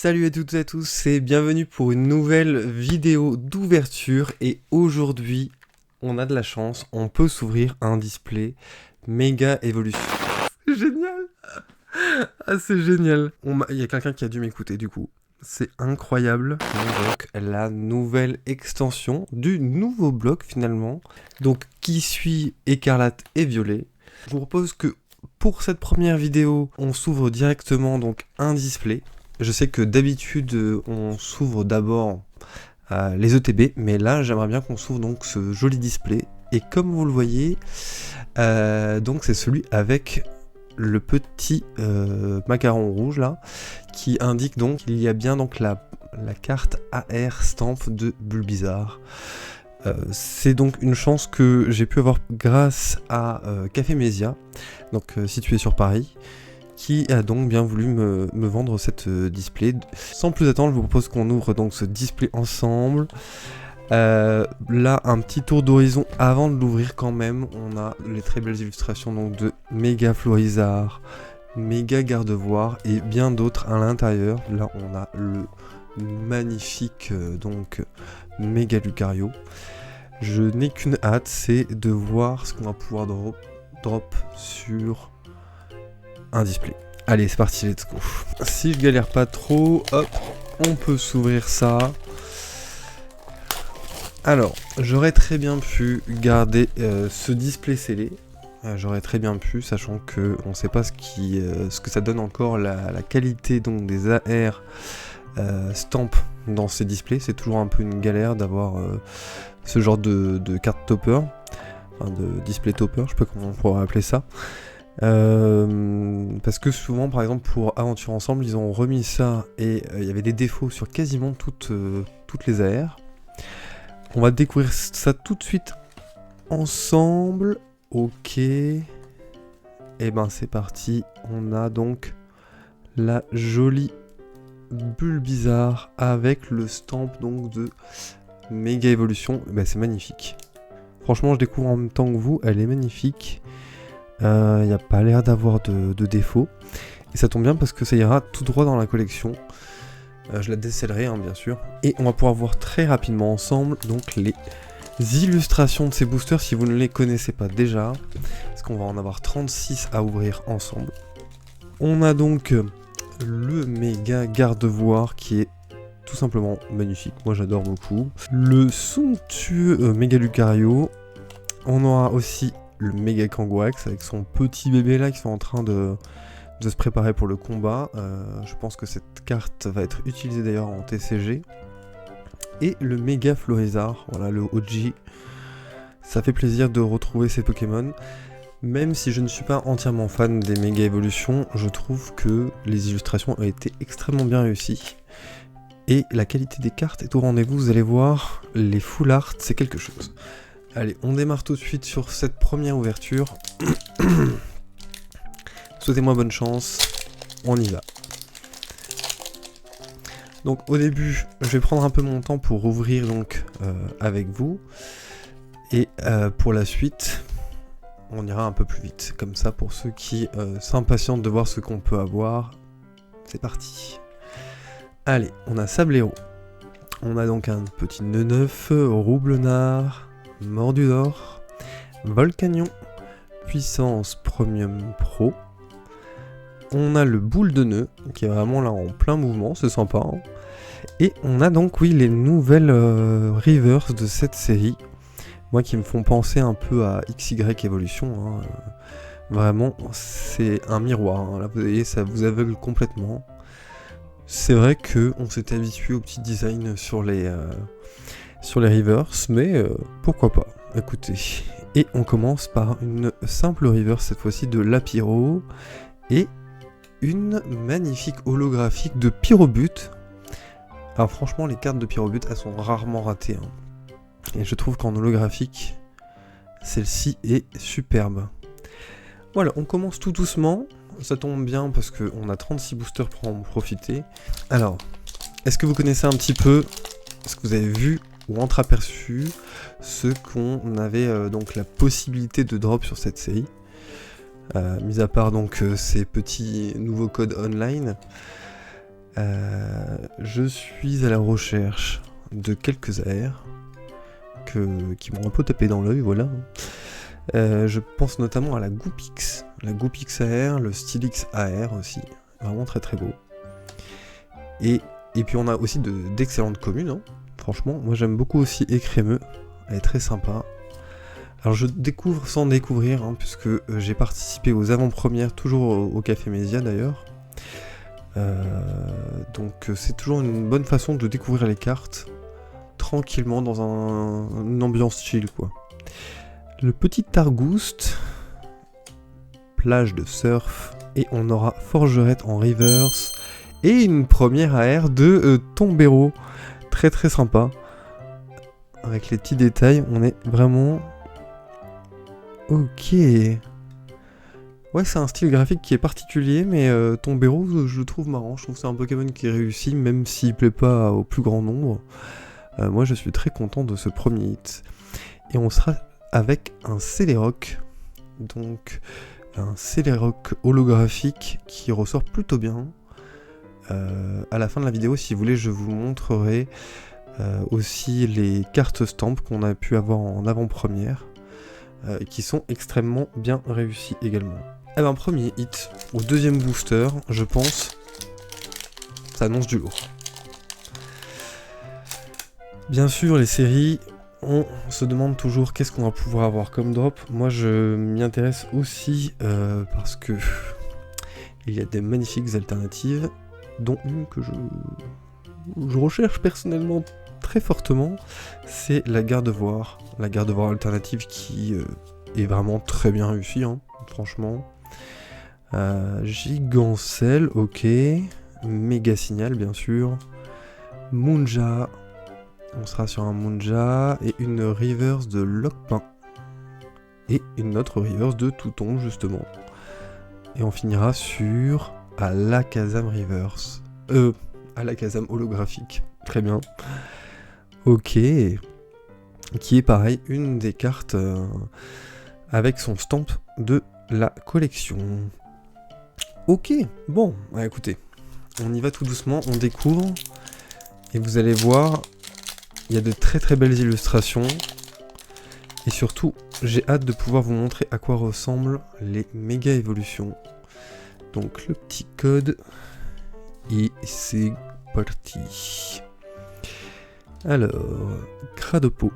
Salut à toutes et à tous et bienvenue pour une nouvelle vidéo d'ouverture et aujourd'hui on a de la chance, on peut s'ouvrir un display Mega Evolution. C'est génial. Ah c'est génial. Il y a quelqu'un qui a dû m'écouter du coup. C'est incroyable. Donc la nouvelle extension du nouveau bloc finalement. Donc qui suit Écarlate et Violet. Je vous propose que pour cette première vidéo, on s'ouvre directement donc un display. Je sais que d'habitude on s'ouvre d'abord les ETB, mais là j'aimerais bien qu'on s'ouvre donc ce joli display. Et comme vous le voyez, donc c'est celui avec le petit macaron rouge là, qui indique donc qu'il y a bien donc la carte AR Stamp de Bulbizarre. C'est donc une chance que j'ai pu avoir grâce à Café Mésia, donc situé sur Paris, qui a donc bien voulu me vendre cette display. Sans plus attendre, je vous propose qu'on ouvre donc ce display ensemble. Là, un petit tour d'horizon avant de l'ouvrir quand même. On a les très belles illustrations donc de Méga Florizarre, Méga Gardevoir et bien d'autres à l'intérieur. Là, on a le magnifique donc Méga Lucario. Je n'ai qu'une hâte, c'est de voir ce qu'on va pouvoir drop sur un display. Allez, c'est parti, let's go. Si je galère pas trop, hop, on peut s'ouvrir ça. Alors, j'aurais très bien pu garder ce display scellé. J'aurais très bien pu, sachant que on sait pas ce que ça donne encore la qualité donc des AR stamp dans ces displays. C'est toujours un peu une galère d'avoir ce genre de carte topper, enfin de display topper, je sais pas comment on pourrait appeler ça. Parce que souvent, par exemple, pour Aventure Ensemble, ils ont remis ça et il y avait des défauts sur quasiment toutes les AR. On va découvrir ça tout de suite ensemble. Ok. Et ben c'est parti. On a donc la jolie Bulbizarre avec le stamp donc de Méga Evolution. Ben, c'est magnifique. Franchement, je découvre en même temps que vous. Elle est magnifique. Il n'y a pas l'air d'avoir de défaut. Et ça tombe bien parce que ça ira tout droit dans la collection. Je la décellerai hein, bien sûr. Et on va pouvoir voir très rapidement ensemble donc les illustrations de ces boosters si vous ne les connaissez pas déjà. Parce qu'on va en avoir 36 à ouvrir ensemble. On a donc le Méga Gardevoir qui est tout simplement magnifique. Moi j'adore beaucoup. Le somptueux Méga Lucario. On aura aussi le Méga Kangouax avec son petit bébé là qui sont en train de se préparer pour le combat. Je pense que cette carte va être utilisée d'ailleurs en TCG. Et le Méga Florizarre, voilà le OG. Ça fait plaisir de retrouver ces Pokémon. Même si je ne suis pas entièrement fan des Méga Évolutions, je trouve que les illustrations ont été extrêmement bien réussies. Et la qualité des cartes est au rendez-vous, vous allez voir, les full art, c'est quelque chose. Allez, on démarre tout de suite sur cette première ouverture. Souhaitez-moi bonne chance, on y va. Donc au début, je vais prendre un peu mon temps pour ouvrir donc avec vous. Et pour la suite, on ira un peu plus vite. Comme ça, pour ceux qui s'impatientent de voir ce qu'on peut avoir, c'est parti. Allez, on a Sablero. On a donc un petit Neneuf, Roublenard, Mordudor, Volcanion, Puissance Premium Pro. On a le Boule de Nœud, qui est vraiment là en plein mouvement, c'est sympa. Hein. Et on a donc, oui, les nouvelles reverse de cette série. Moi, qui me font penser un peu à XY Evolution. Hein. Vraiment, c'est un miroir. Hein. Là, vous voyez, ça vous aveugle complètement. C'est vrai qu'on s'était habitué au petit design sur les reverse, mais pourquoi pas. Écoutez. Et on commence par une simple reverse, cette fois-ci de Lapiro. Et une magnifique holographique de Pyrobut. Alors franchement, les cartes de Pyrobut, elles sont rarement ratées. Hein. Et je trouve qu'en holographique, celle-ci est superbe. Voilà, on commence tout doucement. Ça tombe bien parce qu'on a 36 boosters pour en profiter. Alors, est-ce que vous connaissez un petit peu, est-ce que vous avez vu ou entreaperçu ce qu'on avait donc la possibilité de drop sur cette série, mis à part donc ces petits nouveaux codes online. je suis à la recherche de quelques AR qui m'ont un peu tapé dans l'œil, voilà. Je pense notamment à la Goopix AR, le Stylix AR aussi, vraiment très très beau. Et puis on a aussi d'excellentes communes, hein. Franchement, moi j'aime beaucoup aussi Écrémeux, elle est très sympa. Alors je découvre sans découvrir, hein, puisque j'ai participé aux avant-premières, toujours au Café Mésia d'ailleurs. Donc c'est toujours une bonne façon de découvrir les cartes, tranquillement dans une ambiance chill quoi. Le petit Argouste, plage de surf, et on aura Forgerette en reverse, et une première AR de Tombero, très très sympa. Avec les petits détails, on est vraiment... Ok. Ouais, c'est un style graphique qui est particulier, mais Tombero, je le trouve marrant. Je trouve que c'est un Pokémon qui réussit, même s'il plaît pas au plus grand nombre. Moi, je suis très content de ce premier hit. Et on sera avec un Celerock. Donc, un Celerock holographique qui ressort plutôt bien. À la fin de la vidéo, si vous voulez, je vous montrerai aussi les cartes stamp qu'on a pu avoir en avant-première. Qui sont extrêmement bien réussis également. Eh ben, premier hit, au deuxième booster, je pense, ça annonce du lourd. Bien sûr, les séries, on se demande toujours qu'est-ce qu'on va pouvoir avoir comme drop. Moi, je m'y intéresse aussi parce que il y a des magnifiques alternatives, dont une que je recherche personnellement très fortement, c'est la Gardevoir. La Gardevoir alternative qui est vraiment très bien réussie, hein, franchement. Gigancel, ok. Méga Signal, bien sûr. Munja. On sera sur un Munja. Et une reverse de Lockpin. Et une autre reverse de Touton, justement. Et on finira sur Alakazam reverse. Alakazam holographique. Très bien. Ok. Qui est pareil, une des cartes avec son stamp de la collection. Ok, bon, bah écoutez, on y va tout doucement, on découvre, et vous allez voir, il y a de très très belles illustrations, et surtout, j'ai hâte de pouvoir vous montrer à quoi ressemblent les méga évolutions. Donc le petit code, et c'est parti. Alors, Cradopo,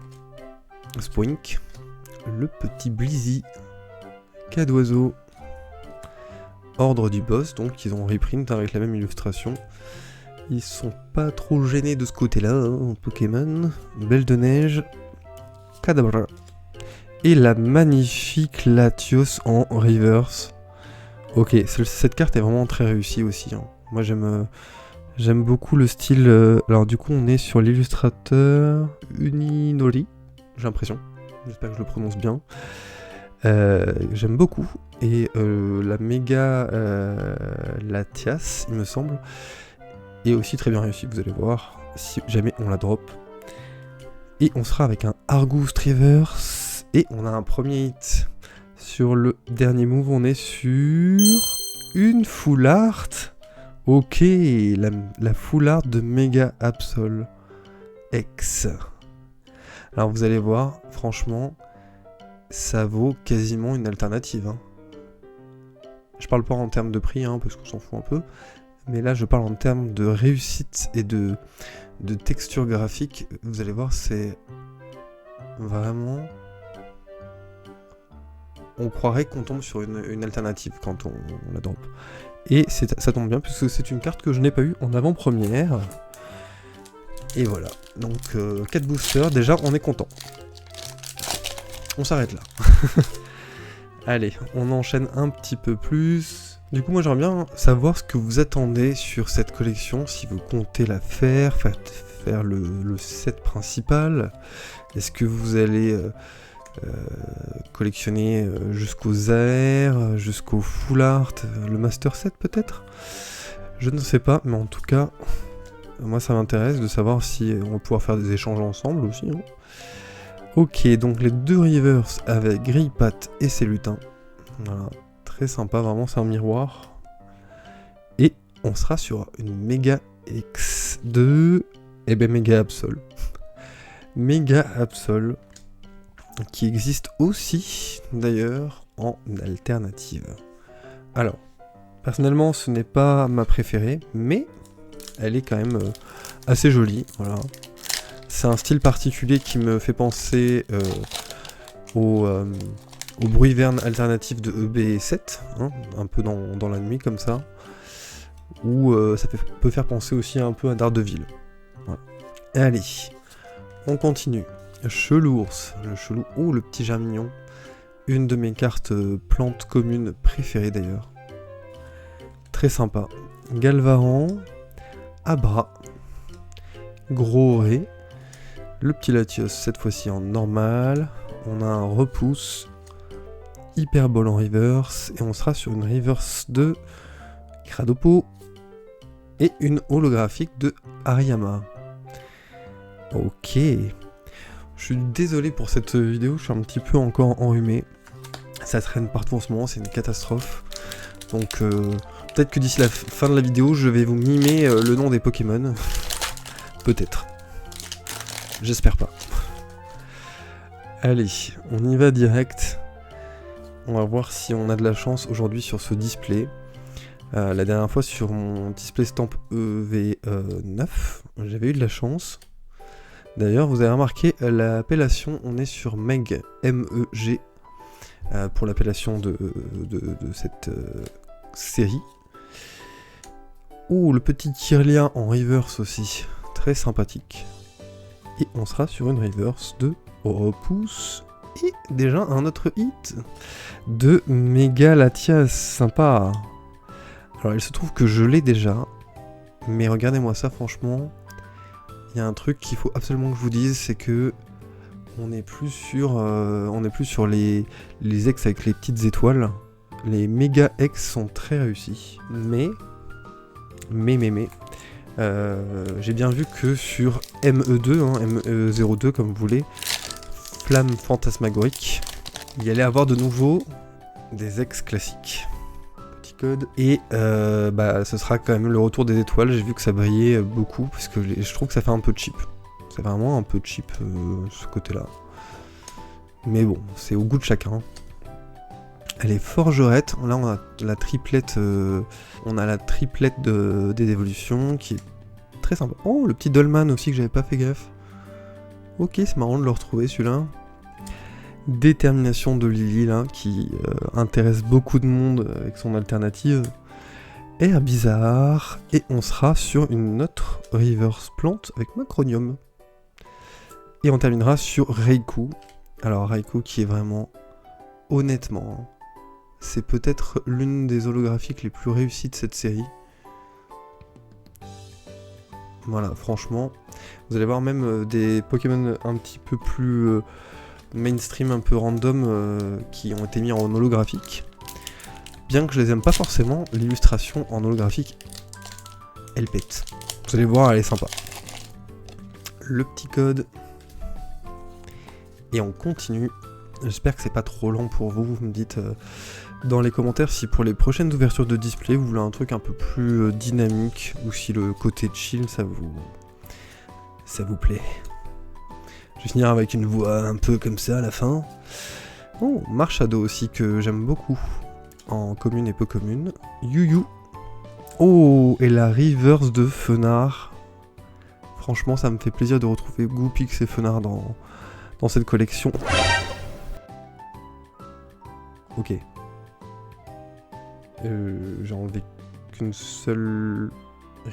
Spoink, le petit Blizzy, Cas d'oiseau, Ordre du boss, donc ils ont reprint avec la même illustration. Ils sont pas trop gênés de ce côté-là, hein, Pokémon. Belle de neige, Kadabra. Et la magnifique Latios en reverse. Ok, cette carte est vraiment très réussie aussi, hein. Moi j'aime beaucoup le style... alors du coup on est sur l'illustrateur Uninori, j'ai l'impression. J'espère que je le prononce bien. J'aime beaucoup. Et la méga Latias, il me semble, est aussi très bien réussi, vous allez voir, si jamais on la drop. Et on sera avec un Argouste Reverse. Et on a un premier hit. Sur le dernier move, on est sur une Full Art. Ok, la Full Art de Mega Absol X. Alors vous allez voir, franchement, ça vaut quasiment une alternative, hein. Je parle pas en termes de prix, hein, parce qu'on s'en fout un peu, mais là je parle en termes de réussite et de texture graphique. Vous allez voir, c'est vraiment... On croirait qu'on tombe sur une alternative quand on la drop. Et ça tombe bien, puisque c'est une carte que je n'ai pas eue en avant-première. Et voilà, donc 4 boosters, déjà on est content. On s'arrête là. Allez, on enchaîne un petit peu plus. Du coup, moi j'aimerais bien savoir ce que vous attendez sur cette collection, si vous comptez la faire le set principal. Est-ce que vous allez collectionner jusqu'aux AR, jusqu'au Full Art, le Master Set peut-être? Je ne sais pas, mais en tout cas, moi ça m'intéresse de savoir si on va pouvoir faire des échanges ensemble aussi, hein. Ok, donc les deux reverse avec Grillpat et ses lutins. Voilà, très sympa, vraiment c'est un miroir. Et on sera sur une Mega X Alt de... Eh ben Mega Absol. Mega Absol, qui existe aussi, d'ailleurs, en alternative. Alors, personnellement, ce n'est pas ma préférée, mais elle est quand même assez jolie, voilà. C'est un style particulier qui me fait penser au bruit verne alternatif de EB7, hein, un peu dans la nuit comme ça, ou ça peut faire penser aussi un peu à Daredevil. Voilà. Allez, on continue. Chelours, le chelou, oh le petit germignon, une de mes cartes plantes communes préférées d'ailleurs. Très sympa. Galvaran, Abra, Gros Ré, le petit Latios cette fois-ci en normal, on a un repousse, Hyperbole en reverse, et on sera sur une reverse de Cradopo, et une holographique de Hariyama. Ok. Je suis désolé pour cette vidéo, je suis un petit peu encore enrhumé. Ça traîne partout en ce moment, c'est une catastrophe. Donc peut-être que d'ici la fin de la vidéo, je vais vous mimer le nom des Pokémon. Peut-être. J'espère pas. Allez, on y va direct. On va voir si on a de la chance aujourd'hui sur ce display. La dernière fois sur mon display stamp EV9, j'avais eu de la chance. D'ailleurs, vous avez remarqué l'appellation, on est sur MEG, M-E-G, pour l'appellation de cette série. Oh, le petit Kirlia en reverse aussi, très sympathique. Et on sera sur une reverse de repousse. Et déjà un autre hit de Mega Latias, sympa. Alors il se trouve que je l'ai déjà, mais regardez-moi ça franchement. Il y a un truc qu'il faut absolument que je vous dise, c'est que on n'est plus sur les X avec les petites étoiles. Les méga X sont très réussis, mais j'ai bien vu que sur ME2, hein, ME02 comme vous voulez, Flamme Fantasmagorique, il y allait avoir de nouveau des X classiques. Code. Et ce sera quand même le retour des étoiles. J'ai vu que ça brillait beaucoup parce que je trouve que ça fait un peu cheap. C'est vraiment un peu cheap ce côté-là. Mais bon, c'est au goût de chacun. Elle est forgerette. Là, on a la triplette. On a la triplette des évolutions qui est très sympa. Oh, le petit Dolman aussi que j'avais pas fait gaffe. Ok, c'est marrant de le retrouver celui-là. Détermination de Lily là, qui intéresse beaucoup de monde avec son alternative. Air bizarre, et on sera sur une autre reverse plante avec Macronium. Et on terminera sur Raikou. Alors Raikou qui est vraiment, honnêtement, c'est peut-être l'une des holographiques les plus réussies de cette série. Voilà, franchement, vous allez voir même des Pokémon un petit peu plus mainstream, un peu random, qui ont été mis en holographique. Bien que je les aime pas forcément, l'illustration en holographique, elle pète. Vous allez voir, elle est sympa. Le petit code. Et on continue. J'espère que c'est pas trop lent pour vous. Vous me dites dans les commentaires si pour les prochaines ouvertures de display, vous voulez un truc un peu plus dynamique, ou si le côté chill, ça vous plaît. Je vais finir avec une voix un peu comme ça à la fin. Oh, Marshado aussi, que j'aime beaucoup. En commune et peu commune. Yu-Yu. Oh, et la reverse de Fenard. Franchement, ça me fait plaisir de retrouver Goopix et Fenard dans cette collection. Ok. J'ai enlevé qu'une seule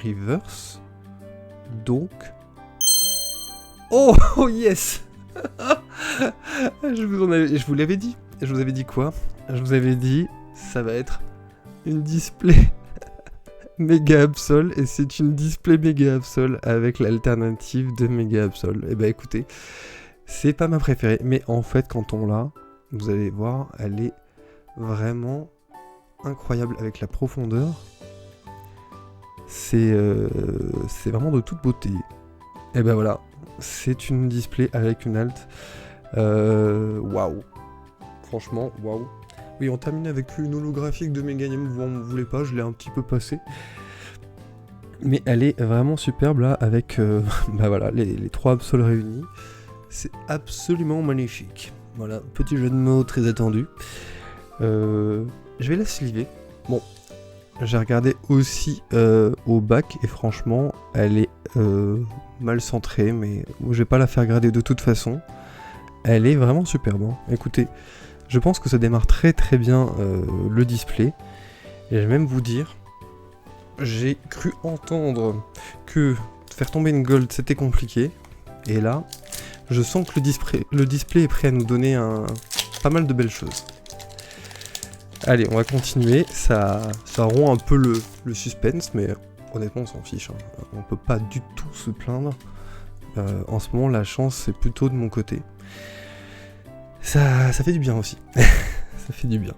reverse. Donc... Oh, oh yes. Je vous l'avais dit. Je vous avais dit quoi? Je vous avais dit, ça va être une display Mega Absol, et c'est une display Mega Absol avec l'alternative de Mega Absol. Et bah écoutez, c'est pas ma préférée, mais en fait quand on l'a, vous allez voir, elle est vraiment incroyable avec la profondeur. C'est vraiment de toute beauté. Et ben voilà, c'est une display avec une alt. Waouh. Franchement, waouh. Oui, on termine avec une holographique de Meganium, vous en voulez pas, je l'ai un petit peu passé. Mais elle est vraiment superbe là, avec bah voilà, les trois absols réunis. C'est absolument magnifique. Voilà, petit jeu de mots très attendu. Je vais la sliver. Bon, j'ai regardé aussi au bac et franchement, elle est mal centrée, mais je vais pas la faire grader de toute façon. Elle est vraiment superbe. Hein. Écoutez, je pense que ça démarre très très bien le display. Et je vais même vous dire, j'ai cru entendre que faire tomber une gold c'était compliqué. Et là, je sens que le display est prêt à nous donner pas mal de belles choses. Allez, on va continuer. Ça rompt un peu le suspense, mais honnêtement, on s'en fiche. Hein. On peut pas du tout se plaindre. En ce moment, la chance, c'est plutôt de mon côté. Ça fait du bien aussi. Ça fait du bien.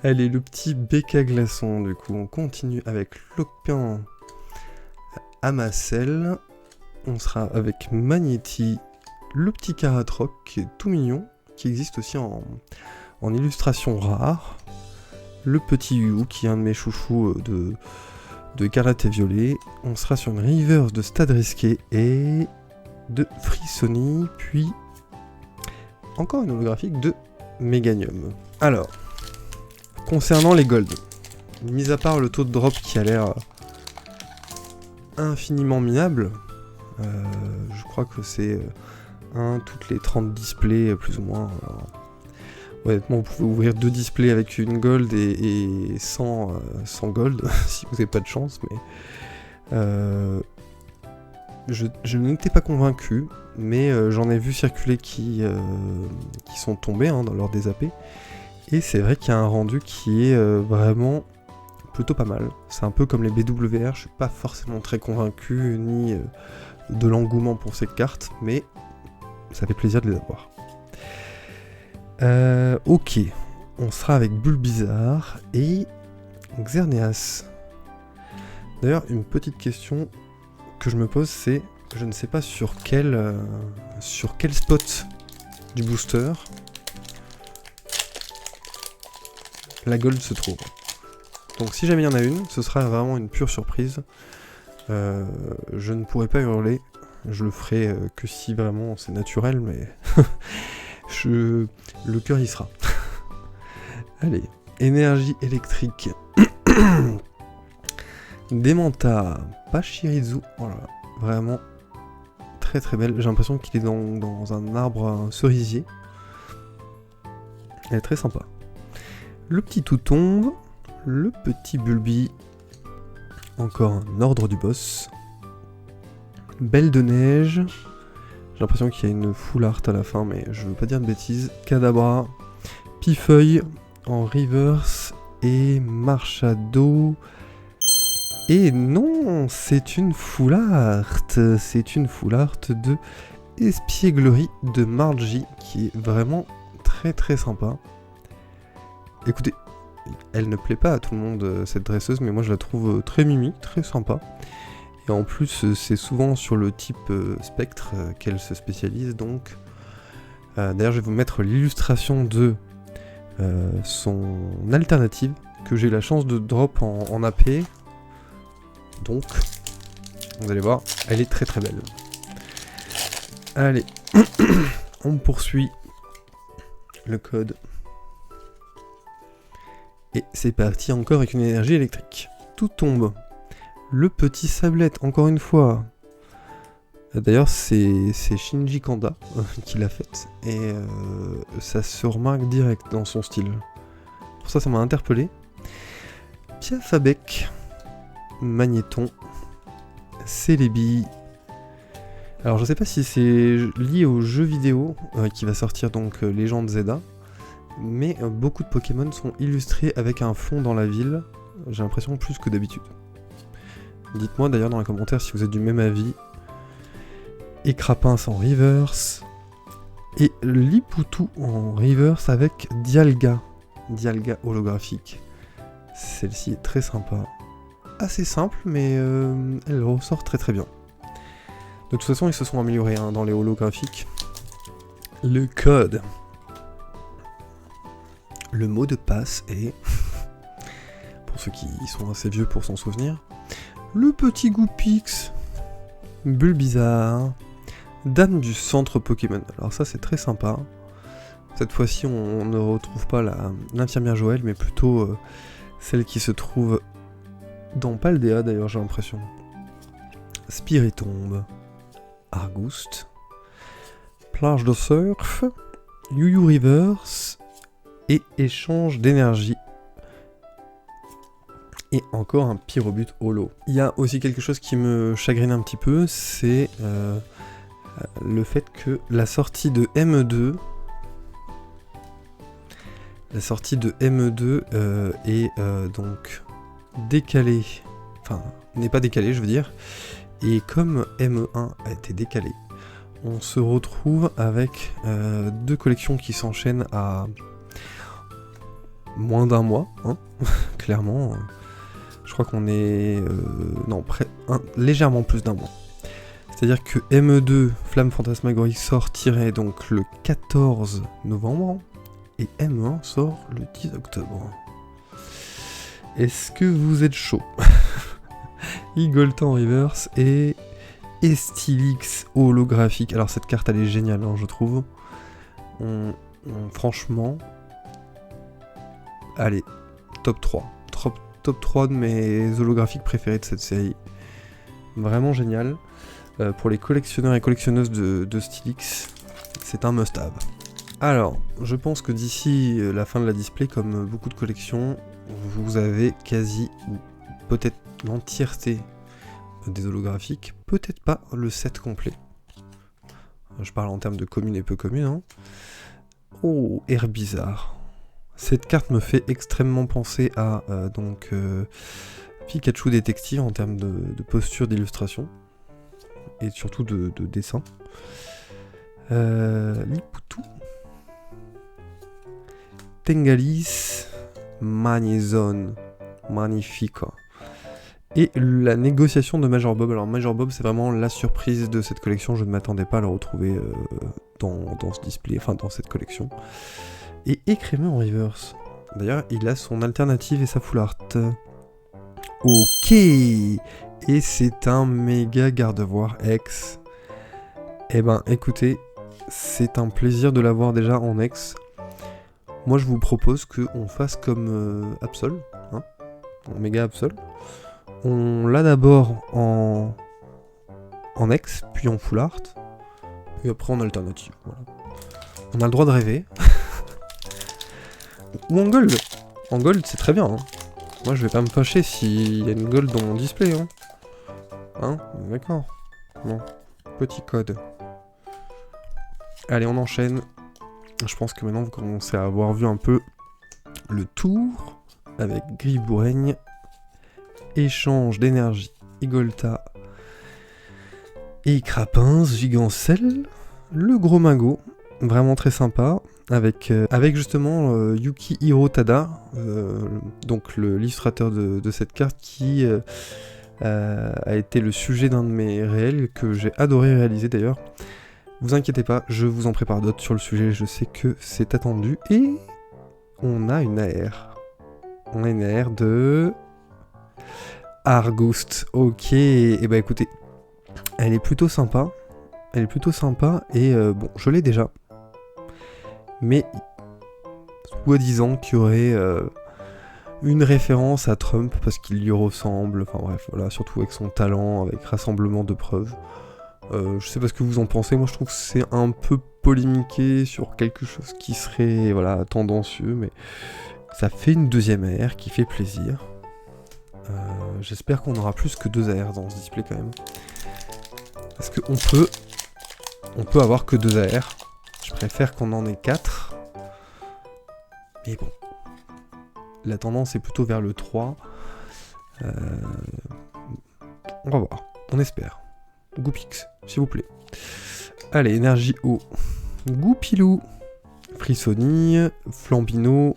Allez, le petit bec à glaçon, du coup. On continue avec l'Ocpian Amacel. On sera avec Magnéti, le petit Karatroc, qui est tout mignon, qui existe aussi en illustration rare. Le petit Yu, qui est un de mes chouchous de Écarlate et Violet. On sera sur une reverse de Stade Risqué et de Frissoni, puis encore une holographique de Meganium. Alors, concernant les golds, mis à part le taux de drop qui a l'air infiniment minable, je crois que c'est 1 toutes les 30 displays plus ou moins. Alors, honnêtement, vous pouvez ouvrir 2 displays avec une gold et 100 gold si vous n'avez pas de chance, mais je n'étais pas convaincu, mais j'en ai vu circuler qui sont tombés hein, lors des AP, et c'est vrai qu'il y a un rendu qui est vraiment plutôt pas mal. C'est un peu comme les BWR, je suis pas forcément très convaincu, ni de l'engouement pour ces cartes, mais ça fait plaisir de les avoir. Ok, on sera avec Bulbizarre et Xerneas. D'ailleurs, une petite question que je me pose, c'est je ne sais pas sur quel spot du booster la gold se trouve. Donc si jamais il y en a une, ce sera vraiment une pure surprise. Je ne pourrai pas hurler, je le ferai que si vraiment c'est naturel, mais le cœur y sera. Allez, énergie électrique. Demanta, Pachirizu, voilà, vraiment très très belle. J'ai l'impression qu'il est dans un arbre cerisier. Elle est très sympa. Le petit Toutombe, le petit Bulbi, encore un ordre du boss. Belle de neige. J'ai l'impression qu'il y a une full art à la fin, mais je veux pas dire de bêtises. Cadabra, Pifeuille en reverse et Marchado. Et non, c'est une full art. C'est une full art de Espièglerie de Margie qui est vraiment très très sympa. Écoutez, elle ne plaît pas à tout le monde cette dresseuse, mais moi je la trouve très mimi, très sympa. Et en plus, c'est souvent sur le type spectre qu'elle se spécialise, donc. D'ailleurs, je vais vous mettre l'illustration de son alternative, que j'ai eu la chance de drop en AP. Donc, vous allez voir, elle est très très belle. Allez, on poursuit le code. Et c'est parti encore avec une énergie électrique. Tout tombe. Le petit sablette, encore une fois. D'ailleurs, c'est Shinji Kanda qui l'a faite. Et ça se remarque direct dans son style. Pour ça m'a interpellé. Piafabec. Magnéton. Celebi. Alors, je sais pas si c'est lié au jeu vidéo qui va sortir, donc Légende Zelda. Mais beaucoup de Pokémon sont illustrés avec un fond dans la ville. J'ai l'impression plus que d'habitude. Dites-moi d'ailleurs dans les commentaires si vous êtes du même avis. Et Crapins en reverse. Et Lipoutou en reverse avec Dialga. Dialga holographique. Celle-ci est très sympa. Assez simple, mais elle ressort très très bien. De toute façon, ils se sont améliorés hein, dans les holographiques. Le code. Le mot de passe est, pour ceux qui sont assez vieux pour s'en souvenir, Le petit Goupix. Bulbizarre. Dame du centre Pokémon. Alors ça c'est très sympa. Cette fois-ci on ne retrouve pas l'infirmière Joël, mais plutôt celle qui se trouve dans Paldea d'ailleurs, j'ai l'impression. Spiritombe. Argouste. Plage de surf. Yuyu Rivers. Et échange d'énergie. Et encore un Pyrobut holo. Il y a aussi quelque chose qui me chagrine un petit peu, c'est le fait que la sortie de ME2 est donc décalée, enfin n'est pas décalée je veux dire, et comme ME1 a été décalé, on se retrouve avec deux collections qui s'enchaînent à moins d'un mois, hein, clairement. Je crois qu'on est... légèrement plus d'un mois. C'est-à-dire que ME2, Flamme Fantasmagorique, sortirait donc le 14 novembre, et ME1 sort le 10 octobre. Est-ce que vous êtes chaud? Igolta en reverse et Estilix holographique. Alors cette carte elle est géniale, hein, je trouve. Franchement... Allez, top 3. Top 3 de mes holographiques préférés de cette série. Vraiment génial. Pour les collectionneurs et collectionneuses de Stylix, c'est un must-have. Alors, je pense que d'ici la fin de la display, comme beaucoup de collections, vous avez quasi, ou peut-être l'entièreté des holographiques, peut-être pas le set complet. Je parle en termes de communes et peu communes. Hein. Oh, Herbizarre. Cette carte me fait extrêmement penser à Pikachu détective en termes de posture d'illustration et surtout de dessin. Lipoutou. Tengalis. Magnézone. Magnifique. Et la négociation de Major Bob. Alors Major Bob c'est vraiment la surprise de cette collection, je ne m'attendais pas à le retrouver dans ce display, enfin dans cette collection. Et écrémeux en reverse. D'ailleurs, il a son alternative et sa full art. Ok. Et c'est un méga gardevoir ex. Eh ben, écoutez, c'est un plaisir de l'avoir déjà en ex. Moi, je vous propose qu'on fasse comme Absol, hein, en méga Absol. On l'a d'abord en ex, puis en full art, et après en alternative. Voilà. On a le droit de rêver. Ou en gold. En gold, c'est très bien. Hein. Moi, je vais pas me fâcher s'il y a une gold dans mon display. Hein, d'accord. Bon, petit code. Allez, on enchaîne. Je pense que maintenant, vous commencez à avoir vu un peu le tour avec Gribouraigne. Échange d'énergie. Igolta. Et Crapins, Gigancel. Le gros magot. Vraiment très sympa. Avec justement Yukihiro Tada, donc l'illustrateur de cette carte qui a été le sujet d'un de mes réels que j'ai adoré réaliser d'ailleurs. Vous inquiétez pas, je vous en prépare d'autres sur le sujet, je sais que c'est attendu. Et on a une AR. On a une AR de Argouste. Ok, et bah écoutez, elle est plutôt sympa. Elle est plutôt sympa et bon, je l'ai déjà. Mais soi-disant qu'il y aurait une référence à Trump parce qu'il lui ressemble, enfin bref, voilà, surtout avec son talent, avec rassemblement de preuves. Je sais pas ce que vous en pensez, moi je trouve que c'est un peu polémiqué sur quelque chose qui serait voilà, tendancieux, mais ça fait une deuxième AR qui fait plaisir. J'espère qu'on aura plus que 2 AR dans ce display quand même. Parce qu'on peut avoir que 2 AR. Je préfère qu'on en ait 4. Mais bon. La tendance est plutôt vers le 3. On va voir. On espère. Goupix, s'il vous plaît. Allez, énergie eau. Goupilou. Frissonille. Flambino.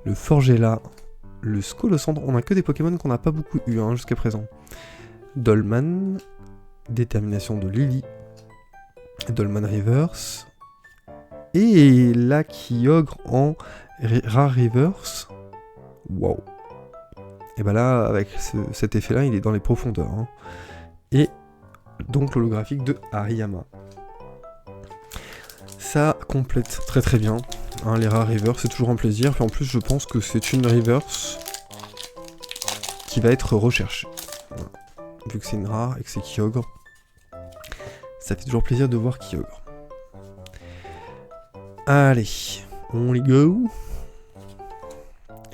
Le Forgella. Le Scolocendre. On a que des Pokémon qu'on n'a pas beaucoup eu hein, jusqu'à présent. Dolman. Détermination de Lily. Dolman Reverse. Et là qui ogre en Rare Reverse. Wow. Et bah là, avec cet effet-là, il est dans les profondeurs. Hein. Et donc l'holographique de Hariyama. Ça complète très très bien. Hein, les rares reverse, c'est toujours un plaisir. Puis en plus, je pense que c'est une reverse qui va être recherchée. Voilà. Vu que c'est une rare et que c'est Kyogre, ça fait toujours plaisir de voir Kyogre. Allez, on y go.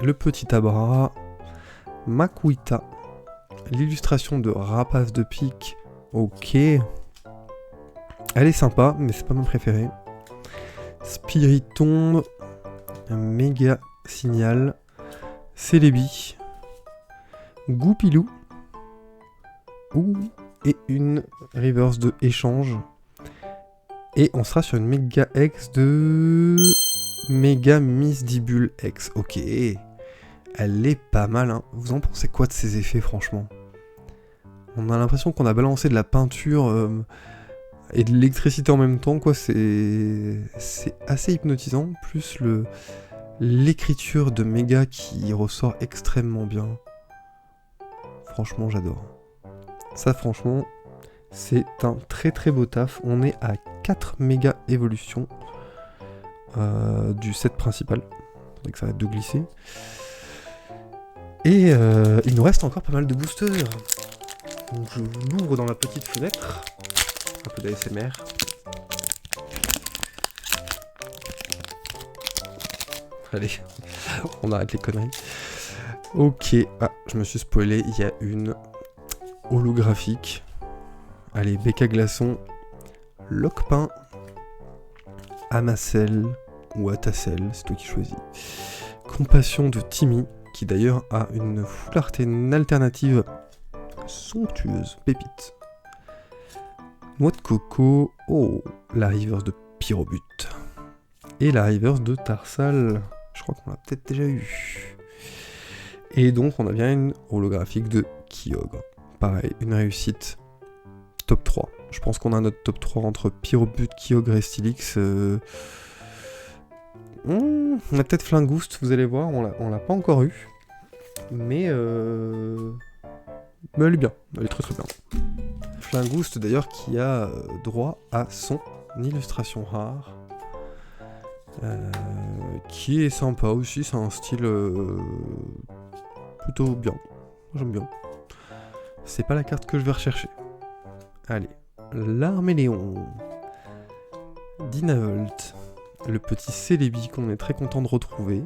Le petit Abra, Makuita, l'illustration de Rapace de Pique, ok. Elle est sympa, mais c'est pas mon préféré. Spiritomb, Méga Signal, Celebi, Goupilou, et une reverse de échange. Et on sera sur une Méga X de Méga Misdibule X. Ok, elle est pas mal. Hein. Vous en pensez quoi de ces effets, franchement? On a l'impression qu'on a balancé de la peinture et de l'électricité en même temps, quoi. C'est assez hypnotisant. Plus l'écriture de Méga qui ressort extrêmement bien. Franchement, j'adore. Ça, franchement, c'est un très très beau taf. On est à 4 méga évolutions du set principal. Donc ça arrête de glisser. Et il nous reste encore pas mal de boosters. Donc je l'ouvre dans la petite fenêtre. Un peu d'ASMR. Allez, on arrête les conneries. Ok, ah, je me suis spoilé, il y a une holographique. Allez, Becca Glaçon, Lockpain, Amacel ou Atacel, c'est toi qui choisis. Compassion de Timmy, qui d'ailleurs a une full artène alternative somptueuse, pépite. Noix de coco, oh, la reverse de Pyrobut. Et la reverse de Tarsal, je crois qu'on l'a peut-être déjà eu. Et donc on a bien une holographique de Kyogre. Pareil, une réussite. Top 3. Je pense qu'on a notre top 3 entre Pyrobut, Kyogre et Stylix. On a peut-être Flingouste, vous allez voir, on l'a pas encore eu. Mais elle est bien, elle est très très bien. Flingouste d'ailleurs qui a droit à son illustration rare. Qui est sympa aussi, c'est un style plutôt bien. J'aime bien. C'est pas la carte que je vais rechercher. Allez, l'Arméléon, Dynavolt, le petit Celebi qu'on est très content de retrouver,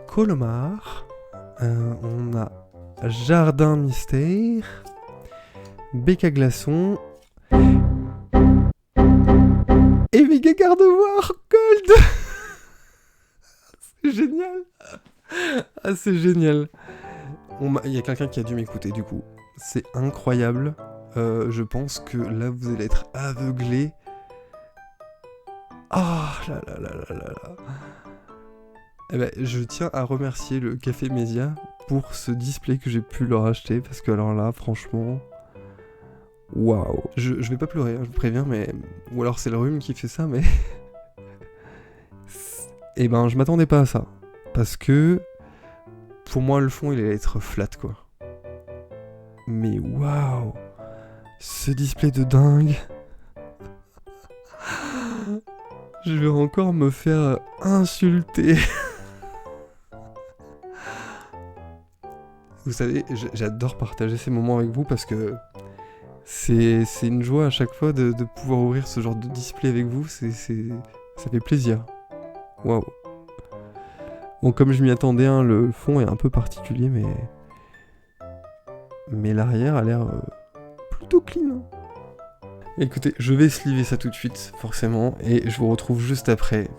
Colomar, on a Jardin Mystère, Becca Glaçon, et Méga Gardevoir Gold. C'est génial. Ah, c'est génial. Il y a quelqu'un qui a dû m'écouter du coup. C'est incroyable. Je pense que là vous allez être aveuglés. Ah là là là là là là. Eh ben, je tiens à remercier le Café Média pour ce display que j'ai pu leur acheter parce que alors là franchement, waouh. Je vais pas pleurer, hein, je vous préviens, mais ou alors c'est le rhume qui fait ça, mais eh ben je m'attendais pas à ça parce que pour moi le fond il allait être flat quoi. Mais waouh. Ce display de dingue. Je vais encore me faire insulter. Vous savez, j'adore partager ces moments avec vous parce que c'est une joie à chaque fois de pouvoir ouvrir ce genre de display avec vous. Ça fait plaisir. Waouh. Bon, comme je m'y attendais, hein, le fond est un peu particulier, mais l'arrière a l'air plutôt clean. Écoutez, je vais sliver ça tout de suite, forcément, et je vous retrouve juste après.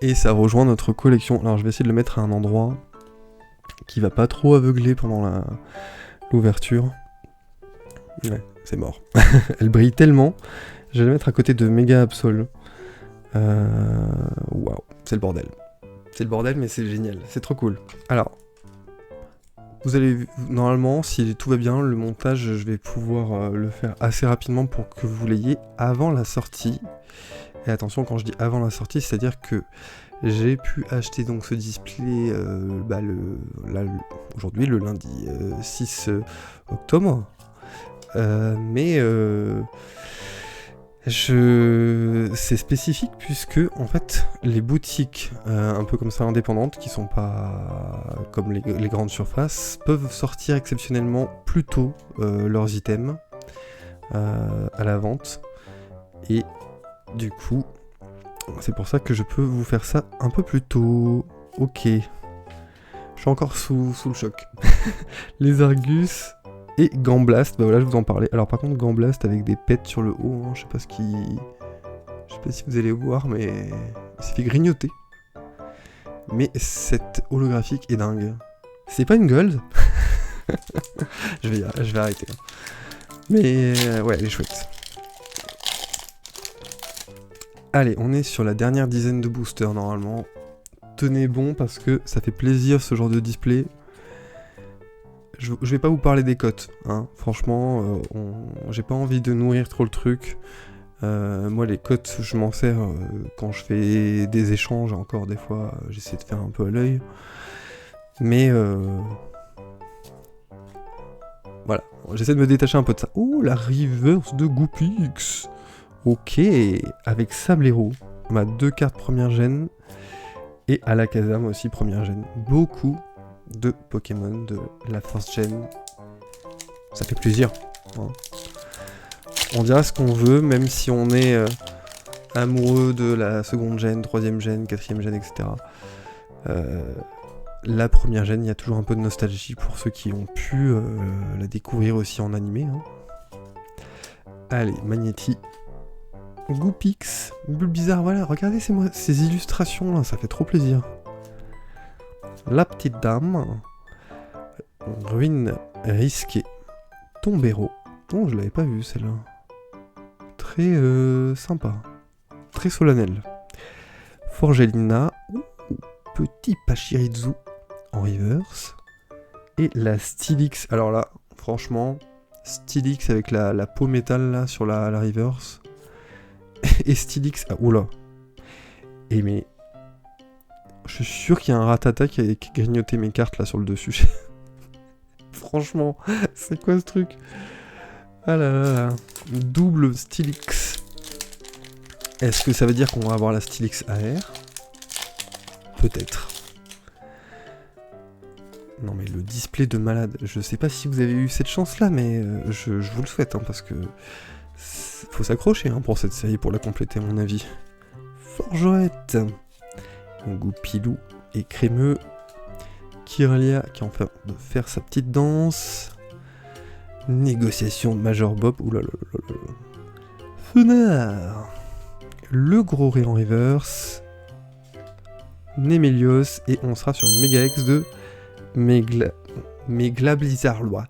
Et ça rejoint notre collection. Alors je vais essayer de le mettre à un endroit qui va pas trop aveugler pendant l'ouverture. Ouais, c'est mort. Elle brille tellement. Je vais la mettre à côté de Méga Absol. Waouh, c'est le bordel. C'est le bordel, mais c'est génial, c'est trop cool. Alors, vous allez, normalement, si tout va bien, le montage, je vais pouvoir le faire assez rapidement pour que vous l'ayez avant la sortie. Et attention, quand je dis avant la sortie, c'est-à-dire que j'ai pu acheter donc ce display aujourd'hui, le lundi 6 octobre. C'est spécifique puisque en fait les boutiques un peu comme ça indépendantes qui sont pas comme les grandes surfaces peuvent sortir exceptionnellement plus tôt leurs items à la vente, et du coup c'est pour ça que je peux vous faire ça un peu plus tôt. Ok, je suis encore sous le choc. Les Argus et Gamblaast, bah voilà, je vous en parlais. Alors par contre Gamblaast avec des pets sur le haut, hein, je sais pas si vous allez voir, mais il s'est fait grignoter. Mais cette holographique est dingue. C'est pas une gold. je vais arrêter. Mais ouais, elle est chouette. Allez, on est sur la dernière dizaine de boosters normalement. Tenez bon parce que ça fait plaisir ce genre de display. Je vais pas vous parler des cotes, hein. Franchement, j'ai pas envie de nourrir trop le truc. Moi, les cotes, je m'en sers quand je fais des échanges. Encore des fois, j'essaie de faire un peu à l'œil. Mais voilà, j'essaie de me détacher un peu de ça. Oh, la reverse de Goopix. Ok, avec Sablero, ma 2 cartes première gêne. Et Alakazam aussi première gêne. Beaucoup de Pokémon de la first gen. Ça fait plaisir. Hein. On dira ce qu'on veut, même si on est amoureux de la seconde gen, troisième gen, quatrième gen, etc. La première gen, il y a toujours un peu de nostalgie pour ceux qui ont pu la découvrir aussi en animé. Hein. Allez, Magnéti. Goopix, Bulbizarre, voilà, regardez ces illustrations là, ça fait trop plaisir. La petite dame, Ruine risquée, Tombero. Oh, je l'avais pas vu celle-là. Très sympa, très solennel. Forgelina, petit Pachirisu en reverse. Et la Stylix, alors là, franchement, Stylix avec la peau métal là sur la reverse. Et Stylix, ah, oula. Et mais... Je suis sûr qu'il y a un ratata qui a grignoté mes cartes là sur le dessus. Franchement, c'est quoi ce truc? Ah là là là. Double Stylix. Est-ce que ça veut dire qu'on va avoir la Stylix AR? Peut-être. Non mais le display de malade. Je sais pas si vous avez eu cette chance là, mais je vous le souhaite, hein, parce que... Faut s'accrocher hein, pour cette série pour la compléter à mon avis. Forgerette. Goupilou et Crémeux. Kirlia qui est en train de faire sa petite danse. Négociation de Major Bob. Oulala. Fenard. Le gros ré en reverse. Némélios. Et on sera sur une méga X de Méga Blizzardrois.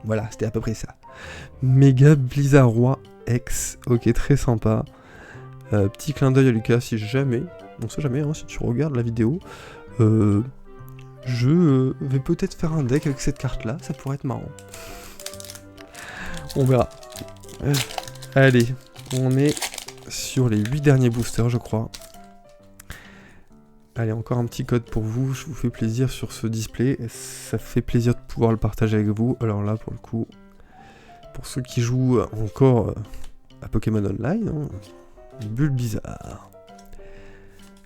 Voilà, c'était à peu près ça. Méga Blizzardrois X. Ok, très sympa. Petit clin d'œil à Lucas, si jamais, on sait jamais, hein, si tu regardes la vidéo, je vais peut-être faire un deck avec cette carte-là, ça pourrait être marrant. On verra. Allez, on est sur les 8 derniers boosters, je crois. Allez, encore un petit code pour vous, je vous fais plaisir sur ce display, ça fait plaisir de pouvoir le partager avec vous. Alors là, pour le coup, pour ceux qui jouent encore à Pokémon Online, hein, Bulbizarre.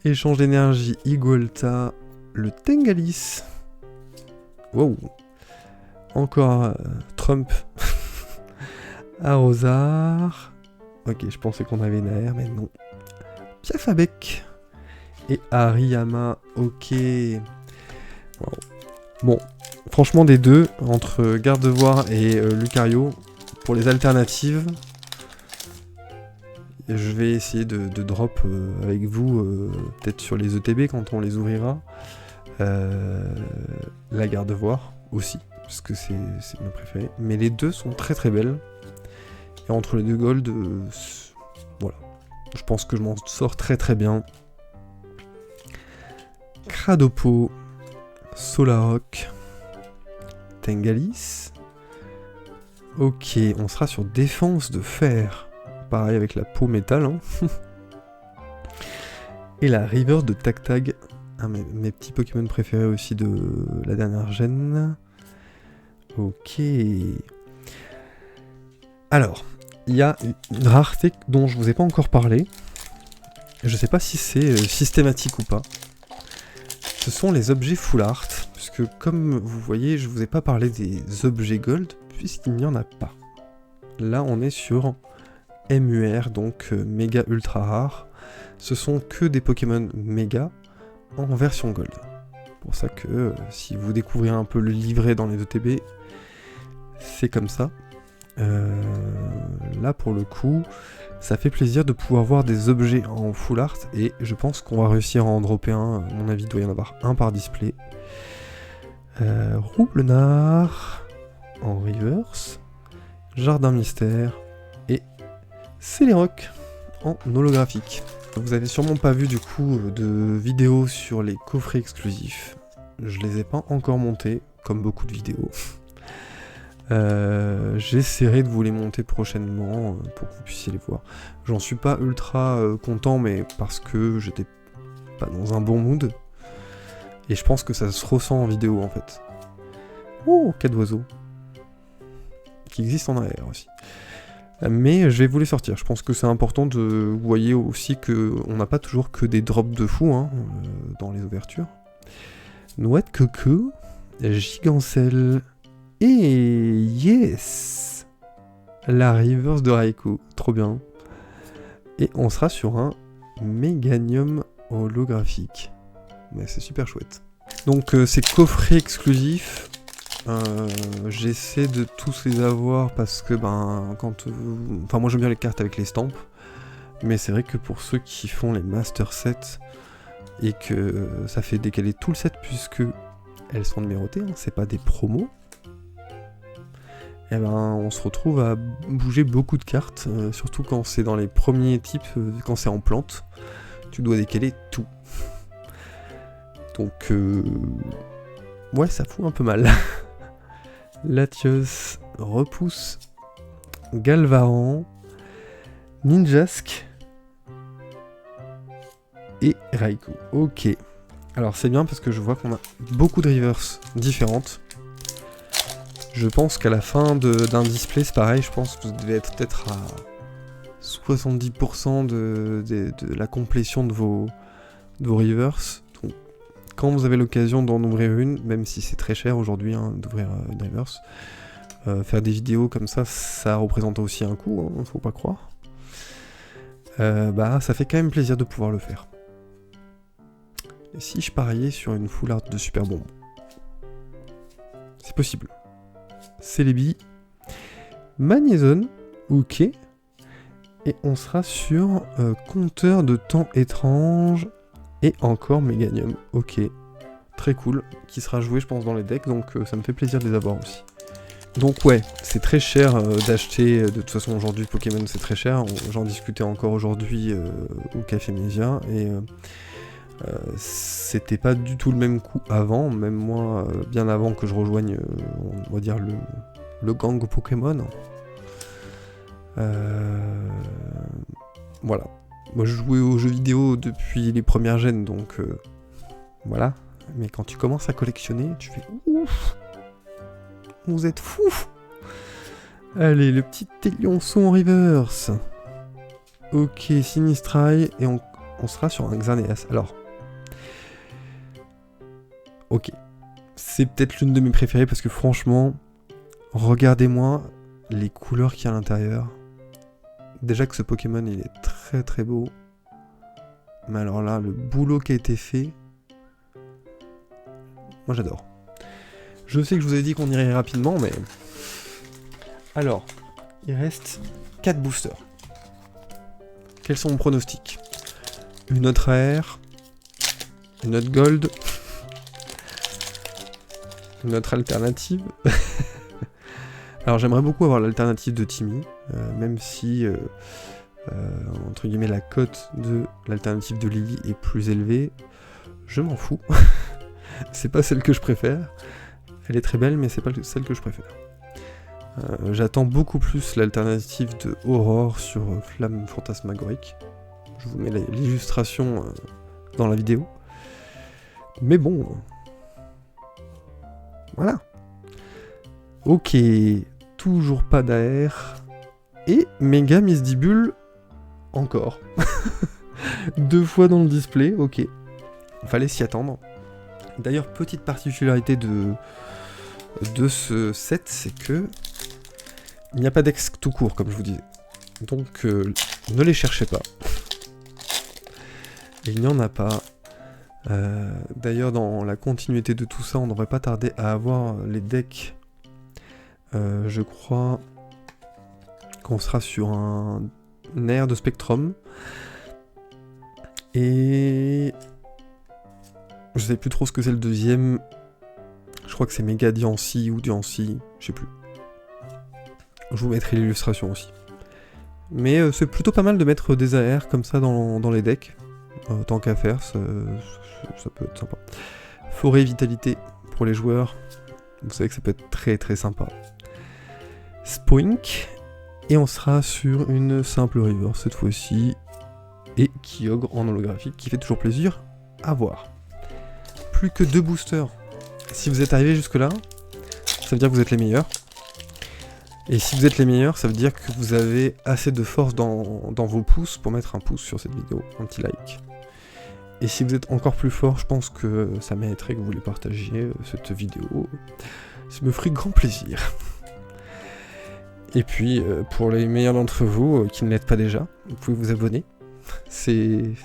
Échange d'énergie, Igolta, le Tengalis. Wow. Encore Trump. Arrosar. Ok, je pensais qu'on avait une AR, mais non. Piafabec. Et Hariyama. Ok. Wow. Bon, franchement, des deux, entre Gardevoir et Lucario, pour les alternatives, je vais essayer de drop avec vous, peut-être sur les ETB quand on les ouvrira. La Gardevoir aussi, parce que c'est ma préférée. Mais les deux sont très très belles. Et entre les deux gold, voilà. Je pense que je m'en sors très très bien. Cradopo, Solaroc, Tengalis. Ok, on sera sur défense de fer. Pareil avec la peau métal. Hein. Et la River de Tactag. Mes petits Pokémon préférés aussi de la dernière gêne. Ok. Alors, il y a une rareté dont je vous ai pas encore parlé. Je sais pas si c'est systématique ou pas. Ce sont les objets full art. Puisque comme vous voyez, je vous ai pas parlé des objets gold, puisqu'il n'y en a pas. Là, on est sur MUR, donc méga ultra rare. Ce sont que des Pokémon méga en version gold. C'est pour ça que si vous découvrez un peu le livret dans les ETB, c'est comme ça. Là pour le coup, ça fait plaisir de pouvoir voir des objets en full art et je pense qu'on va réussir à en dropper un. À mon avis, il doit y en avoir un par display. Roublenard en reverse, Jardin Mystère et Celeroc en holographique. Vous avez sûrement pas vu du coup de vidéos sur les coffrets exclusifs. Je les ai pas encore montés, comme beaucoup de vidéos. J'essaierai de vous les monter prochainement pour que vous puissiez les voir. J'en suis pas ultra content, mais parce que j'étais pas dans un bon mood. Et je pense que ça se ressent en vidéo en fait. Oh, 4 oiseaux. Qui existent en arrière aussi. Mais je vais vous les sortir. Je pense que c'est important de... Vous voyez aussi qu'on n'a pas toujours que des drops de fou hein, dans les ouvertures. Noix de coco, Gigancelle, et yes, la reverse de Raikou, trop bien. Et on sera sur un Méganium holographique. Mais c'est super chouette. Donc c'est coffret exclusif. J'essaie de tous les avoir parce que enfin moi j'aime bien les cartes avec les stampes. Mais c'est vrai que pour ceux qui font les master sets et que ça fait décaler tout le set puisque elles sont numérotées, hein, c'est pas des promos. Et on se retrouve à bouger beaucoup de cartes, surtout quand c'est dans les premiers types, quand c'est en plante, tu dois décaler tout. Donc ouais, ça fout un peu mal. Latios, Repousse, Galvaran, Ninjask et Raikou. Ok. Alors c'est bien parce que je vois qu'on a beaucoup de reverse différentes. Je pense qu'à la fin d'un display, c'est pareil, je pense que vous devez être peut-être à 70% de la complétion de vos reverse. Donc, quand vous avez l'occasion d'en ouvrir une, même si c'est très cher aujourd'hui hein, d'ouvrir une reverse, faire des vidéos comme ça représente aussi un coût, hein, faut pas croire. Ça fait quand même plaisir de pouvoir le faire. Et si je pariais sur une full art de Super Bombe? C'est possible. Celebi, Magnézone, ok. Et on sera sur compteur de temps étrange et encore Méganium, ok. Très cool, qui sera joué je pense dans les decks, donc ça me fait plaisir de les avoir aussi. Donc ouais, c'est très cher d'acheter, de toute façon aujourd'hui Pokémon c'est très cher, j'en discutais encore aujourd'hui au Café Mésia, et c'était pas du tout le même coup avant, même moi, bien avant que je rejoigne, on va dire, le gang Pokémon. Voilà. Moi je jouais aux jeux vidéo depuis les premières gènes, donc voilà. Mais quand tu commences à collectionner, tu fais ouf! Vous êtes fous! Allez, le petit Télionçon en reverse. Ok, Sinistrai, et on sera sur un Xerneas. Alors, ok. C'est peut-être l'une de mes préférées parce que franchement, regardez-moi les couleurs qu'il y a à l'intérieur. Déjà que ce Pokémon, il est très très beau. Mais alors là, le boulot qui a été fait, moi j'adore. Je sais que je vous ai dit qu'on irait rapidement, mais... Alors, il reste 4 boosters. Quels sont mon pronostic? Une autre rare, une autre gold, une autre alternative. Alors j'aimerais beaucoup avoir l'alternative de Timmy, même si, entre guillemets, la cote de l'alternative de Lily est plus élevée. je m'en fous. C'est pas celle que je préfère. Elle est très belle, mais c'est pas celle que je préfère. J'attends beaucoup plus l'alternative de Aurore sur Flamme Fantasmagorique. Je vous mets l'illustration dans la vidéo. Mais bon... Voilà. Ok, toujours pas d'AR. Et Méga Misdibule, encore. 2 fois dans le display, ok. Fallait s'y attendre. D'ailleurs, petite particularité de ce set, c'est que il n'y a pas d'ex tout court, comme je vous disais. Donc, ne les cherchez pas. Il n'y en a pas. D'ailleurs, dans la continuité de tout ça, on devrait pas tarder à avoir les decks. Je crois qu'on sera sur un air de Spectrum. Et... je sais plus trop ce que c'est le deuxième. Je crois que c'est Méga Diancie ou Diancie, je sais plus. Je vous mettrai l'illustration aussi. Mais c'est plutôt pas mal de mettre des AR comme ça dans les decks. Tant qu'à faire, ça peut être sympa. Forêt Vitalité pour les joueurs. Vous savez que ça peut être très très sympa. Spoink. Et on sera sur une simple river cette fois-ci. Et Kyogre en holographique qui fait toujours plaisir à voir. Plus que 2 boosters. Si vous êtes arrivé jusque là, ça veut dire que vous êtes les meilleurs. Et si vous êtes les meilleurs, ça veut dire que vous avez assez de force dans vos pouces pour mettre un pouce sur cette vidéo, un petit like. Et si vous êtes encore plus fort, je pense que ça mériterait que vous les partagiez, cette vidéo. Ça me ferait grand plaisir. Et puis, pour les meilleurs d'entre vous qui ne l'êtes pas déjà, vous pouvez vous abonner. Si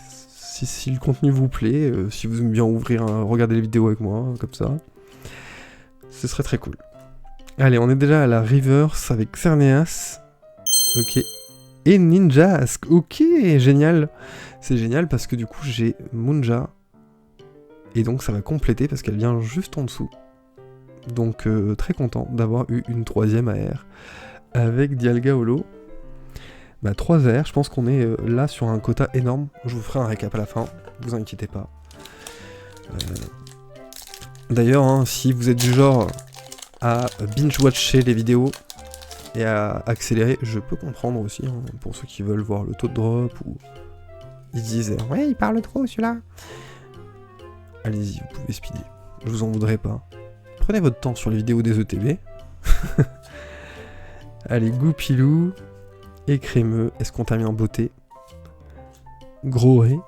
le contenu vous plaît, si vous aimez bien regarder les vidéos avec moi, comme ça, ce serait très cool. Allez, on est déjà à la Reverse avec Xerneas. Ok. Et Ninjask. Ok, génial. C'est génial parce que du coup, j'ai Munja. Et donc, ça va compléter parce qu'elle vient juste en dessous. Donc, très content d'avoir eu une 3ème AR avec Dialga Holo. 3 AR, je pense qu'on est là sur un quota énorme. Je vous ferai un récap à la fin, vous inquiétez pas. D'ailleurs, hein, si vous êtes du genre à binge-watcher les vidéos et à accélérer, je peux comprendre aussi, hein, pour ceux qui veulent voir le taux de drop ou ils disent « Ouais, il parle trop celui-là ». Allez-y, vous pouvez speeder, je vous en voudrais pas. Prenez votre temps sur les vidéos des ETB. Allez, Goupilou et Crémeux, est-ce qu'on termine en beauté? Groé,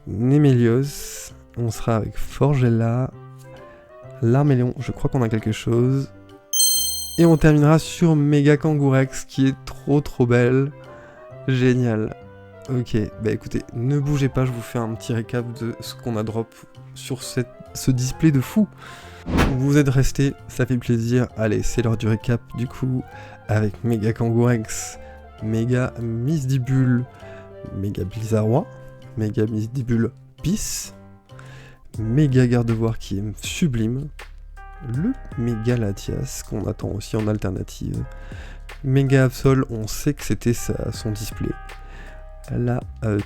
Némélios, on sera avec Forgella, Larméléon, je crois qu'on a quelque chose. Et on terminera sur Méga Kangourex, qui est trop belle. Génial. Ok, bah écoutez, ne bougez pas, je vous fais un petit récap de ce qu'on a drop sur ce display de fou. Vous êtes restés, ça fait plaisir. Allez, c'est l'heure du récap du coup, avec Méga Kangourex, Méga Misdibule, Méga Blizzardroid, Méga Misdibule Bis, Méga Gardevoir qui est sublime, le Méga Latias qu'on attend aussi en alternative, Méga Absol, on sait que c'était son display, la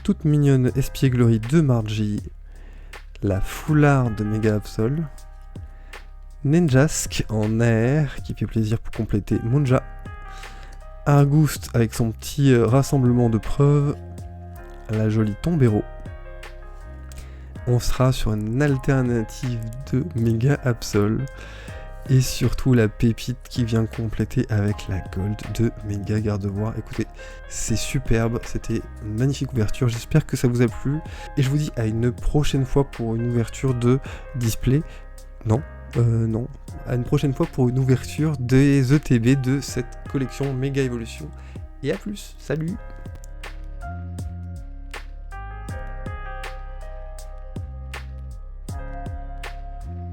toute mignonne Espièglerie de Margie, la Foulard de Méga Absol, Ninjask en air qui fait plaisir pour compléter Munja, Argoost avec son petit rassemblement de preuves, la jolie Tombero. On sera sur une alternative de Méga Absol et surtout la pépite qui vient compléter avec la gold de Méga Gardevoir. Écoutez, c'est superbe, c'était une magnifique ouverture, j'espère que ça vous a plu et je vous dis à une prochaine fois pour une ouverture de display. Non, à une prochaine fois pour une ouverture des ETB de cette collection Méga Évolution. Et à plus, salut!